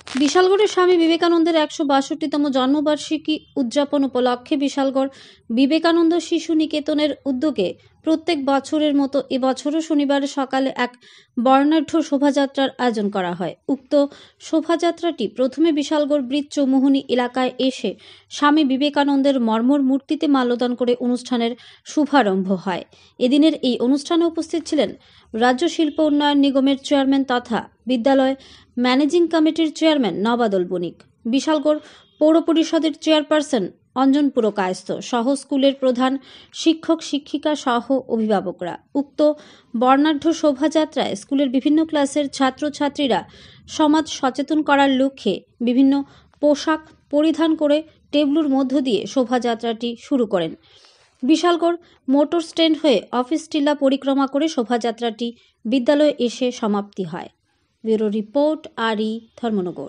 বিশালগড়ের স্বামী বিবেকানন্দের ১৬২তম জন্মবার্ষিকী উদযাপন উপলক্ষে বিশালগড় বিবেকানন্দ শিশু নিকেতনের উদ্যোগে প্রত্যেক বছরের মতো এবছরও শনিবার সকালে এক বর্ণাঢ্য শোভাযাত্রার আয়োজন করা হয়। উক্ত শোভাযাত্রাটি প্রথমে বিশালগড় ব্রিজ চৌমুহনী এলাকায় এসে স্বামী বিবেকানন্দের মর্মর মূর্তিতে মাল্যদান করে অনুষ্ঠানের শুভারম্ভ হয়। এদিনের এই অনুষ্ঠানে উপস্থিত ছিলেন রাজ্য শিল্প উন্নয়ন নিগমের চেয়ারম্যান তথা বিদ্যালয় ম্যানেজিং কমিটির চেয়ারম্যান নবাদল বণিক, বিশালগড় পৌর পরিষদের চেয়ারপারসন অঞ্জন পুরকায়স্থ সহ স্কুলের প্রধান শিক্ষক শিক্ষিকা সহ অভিভাবকরা। উক্ত বর্ণাঢ্য শোভাযাত্রায় স্কুলের বিভিন্ন ক্লাসের ছাত্রছাত্রীরা সমাজ সচেতন করার লক্ষ্যে বিভিন্ন পোশাক পরিধান করে টেবলুর মধ্য দিয়ে শোভাযাত্রাটি শুরু করেন। বিশালগড় মোটর স্ট্যান্ড হয়ে অফিস টিলা পরিক্রমা করে শোভাযাত্রাটি বিদ্যালয়ে এসে সমাপ্তি হয়। Bureau report, RE, Dharmanagar.